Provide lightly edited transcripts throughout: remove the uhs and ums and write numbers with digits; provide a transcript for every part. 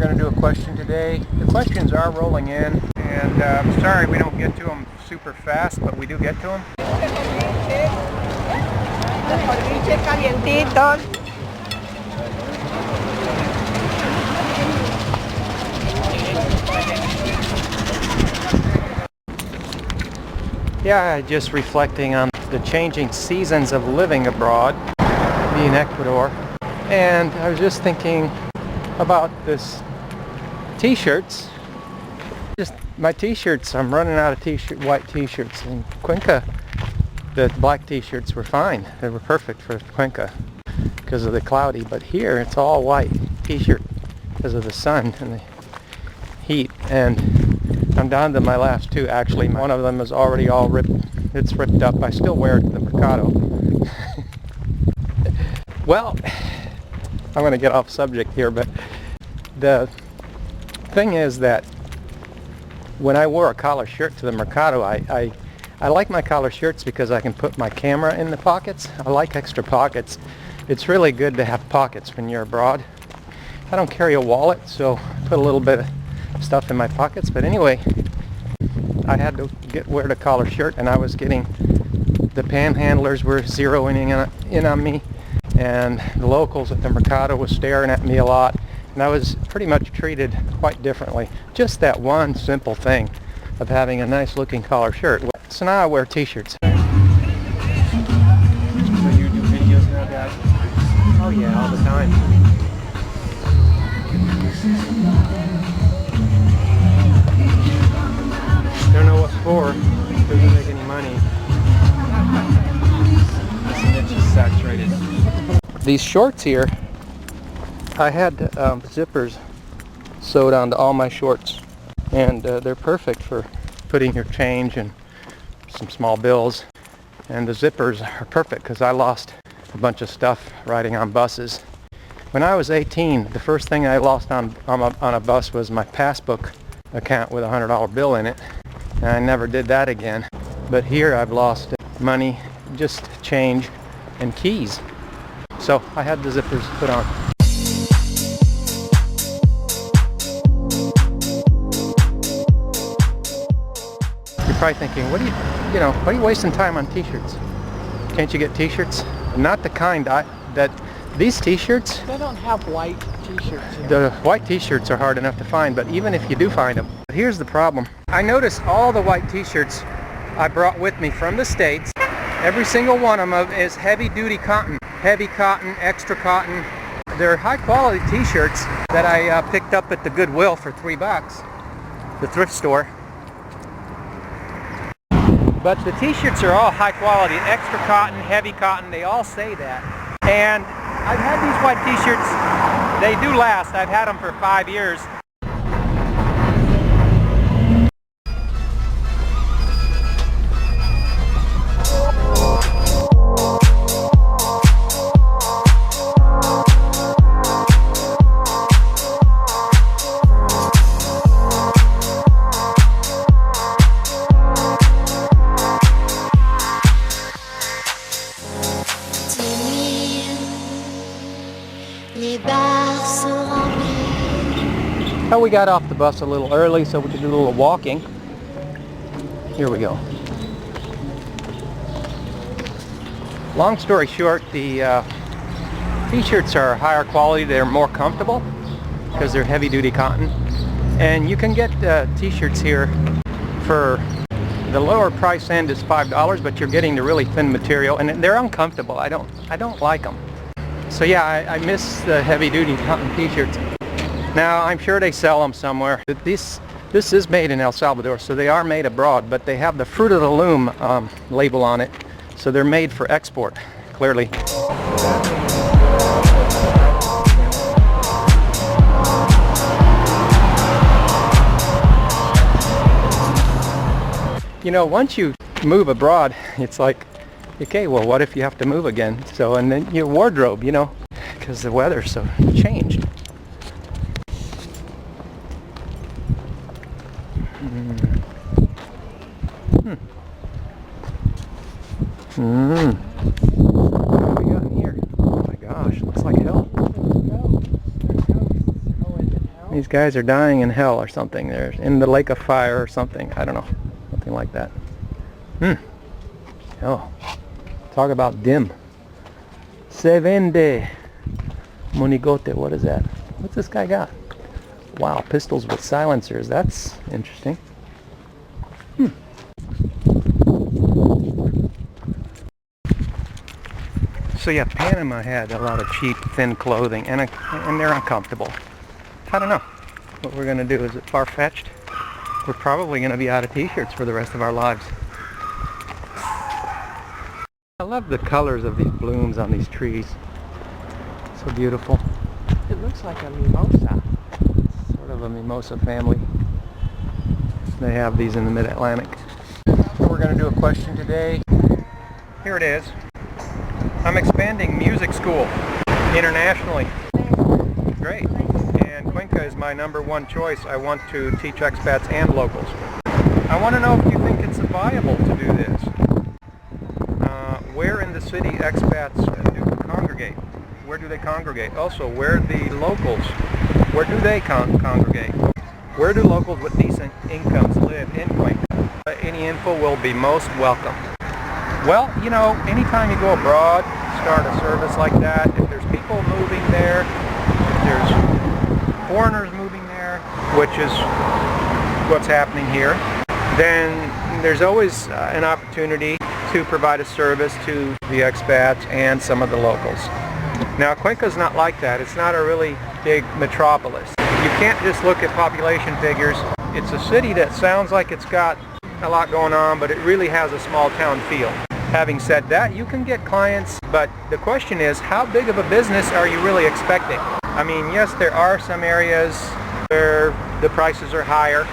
going to do a question today. The questions are rolling in, and I'm sorry we don't get to them super fast, but we do get to them. Yeah, just reflecting on the changing seasons of living abroad, being in Ecuador. And I was just thinking about this t-shirts. Just my t-shirts, I'm running out of white t-shirts. In Cuenca, the black t-shirts were fine. They were perfect for Cuenca because of the cloudy. But here, it's all white t-shirt because of the sun and the heat. And I'm down to my last two, actually. One of them is already all ripped. It's ripped up. I still wear it at the Mercado. Well, I'm going to get off subject here, but the thing is that when I wore a collar shirt to the Mercado, I like my collar shirts because I can put my camera in the pockets. I like extra pockets. It's really good to have pockets when you're abroad. I don't carry a wallet, so I put a little bit of stuff in my pockets. But anyway, I had to wear the collar shirt, and I was getting, the panhandlers were zeroing in on me, and the locals at the Mercado was staring at me a lot, and I was pretty much treated quite differently. Just that one simple thing of having a nice looking collar shirt. So now I wear t-shirts. So you do videos now, guys? Oh yeah, all the time. Don't know what for. Doesn't make any money. This niche is saturated. These shorts here, I had zippers sewed onto all my shorts, and they're perfect for putting your change and some small bills. And the zippers are perfect because I lost a bunch of stuff riding on buses. When I was 18, the first thing I lost on a bus was my passbook account with a $100 bill in it, and I never did that again. But here I've lost money, just change, and keys. So I had the zippers put on. You're probably thinking, why are you wasting time on t-shirts? Can't you get t-shirts? Not the kind these t-shirts. They don't have white t-shirts here. The white t-shirts are hard enough to find, but even if you do find them, here's the problem. I noticed all the white t-shirts I brought with me from the States, every single one of them is heavy duty cotton. Heavy cotton, extra cotton. They're high quality t-shirts that I picked up at the Goodwill for $3, the thrift store. But the t-shirts are all high quality, extra cotton, heavy cotton, they all say that. And I've had these white t-shirts, they do last. I've had them for 5 years. Well, we got off the bus a little early so we could do a little walking. Here we go. Long story short, the t-shirts are higher quality. They're more comfortable because they're heavy duty cotton. And you can get t-shirts here for the lower price end is $5, but you're getting the really thin material, and they're uncomfortable. I don't like them. So yeah, I miss the heavy duty cotton t-shirts. Now, I'm sure they sell them somewhere. This is made in El Salvador, so they are made abroad, but they have the Fruit of the Loom label on it, so they're made for export, clearly. You know, once you move abroad, it's like, okay, well, what if you have to move again? So, and then your wardrobe, you know, because the weather's so changed. What have we got in here? Oh my gosh, looks like hell. These guys are dying in hell or something. They're in the lake of fire or something. I don't know. Something like that. Oh. Talk about dim. Se vende. Monigote. What is that? What's this guy got? Wow. Pistols with silencers. That's interesting. So yeah, Panama had a lot of cheap, thin clothing, and they're uncomfortable. I don't know what we're going to do. Is it far-fetched? We're probably going to be out of t-shirts for the rest of our lives. I love the colors of these blooms on these trees. So beautiful. It looks like a mimosa. Sort of a mimosa family. They have these in the mid-Atlantic. So we're going to do a question today. Here it is. I'm expanding music school internationally. Great. And Cuenca is my #1 choice. I want to teach expats and locals. I want to know if you think it's viable to do this. Where in the city expats do congregate? Where do they congregate? Also, where the locals, where do they congregate? Where do locals with decent incomes live in Cuenca? Any info will be most welcome. Well, you know, anytime you go abroad, start a service like that, if there's people moving there, if there's foreigners moving there, which is what's happening here, then there's always an opportunity to provide a service to the expats and some of the locals. Now, Cuenca's not like that. It's not a really big metropolis. You can't just look at population figures. It's a city that sounds like it's got a lot going on, but it really has a small town feel. Having said that, you can get clients, but the question is, how big of a business are you really expecting? I mean, yes, there are some areas where the prices are higher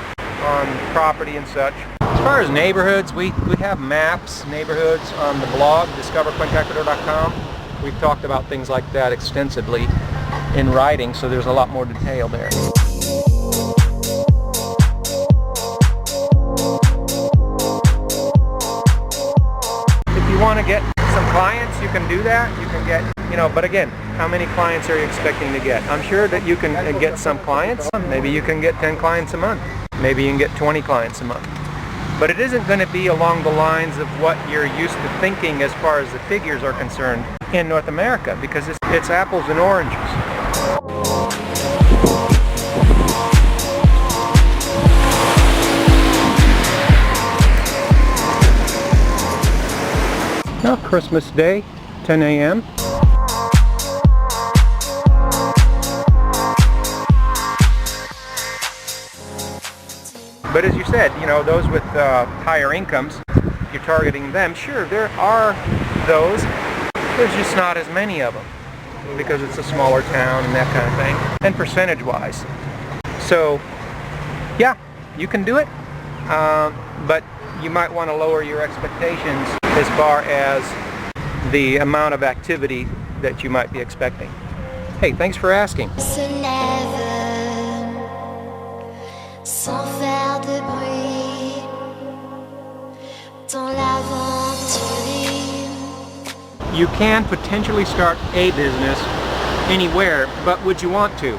on property and such. As far as neighborhoods, we have maps, neighborhoods on the blog, discovercuencaecuador.com. We've talked about things like that extensively in writing, so there's a lot more detail there. If you want to get some clients, you can do that. You can get, you know, but again, how many clients are you expecting to get? I'm sure that you can get some clients. Maybe you can get 10 clients a month. Maybe you can get 20 clients a month. But it isn't going to be along the lines of what you're used to thinking as far as the figures are concerned in North America, because it's apples and oranges. Now, Christmas Day, 10 a.m. But as you said, you know, those with higher incomes, you're targeting them. Sure, there are those. There's just not as many of them because it's a smaller town and that kind of thing, and percentage-wise. So, yeah, you can do it, but you might want to lower your expectations as far as the amount of activity that you might be expecting. Hey, thanks for asking. Sans faire de bruit dans l'aventure. You can potentially start a business anywhere, but would you want to?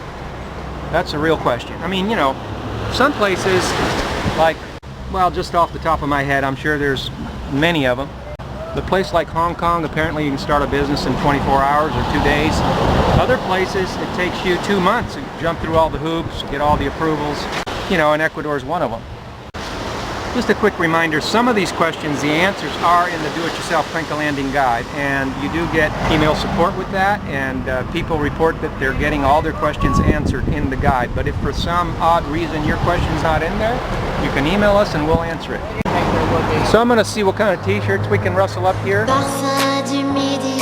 That's a real question. I mean, you know, some places, like, well, just off the top of my head, I'm sure there's many of them. The place like Hong Kong, apparently you can start a business in 24 hours or 2 days. Other places, it takes you 2 months to jump through all the hoops, get all the approvals. You know, and Ecuador is one of them. Just a quick reminder, some of these questions, the answers are in the Do-It-Yourself Cuenca Landing Guide, and you do get email support with that, and people report that they're getting all their questions answered in the guide. But if for some odd reason your question's not in there, you can email us and we'll answer it. So I'm going to see what kind of t-shirts we can rustle up here. Parfum du midi,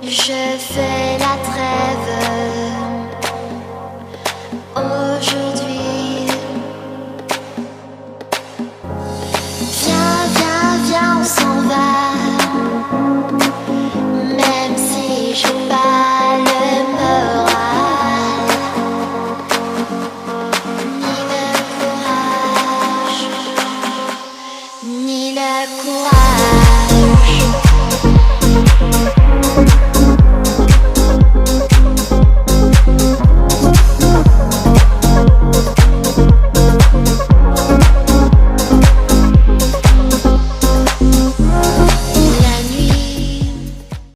je fais la trêve.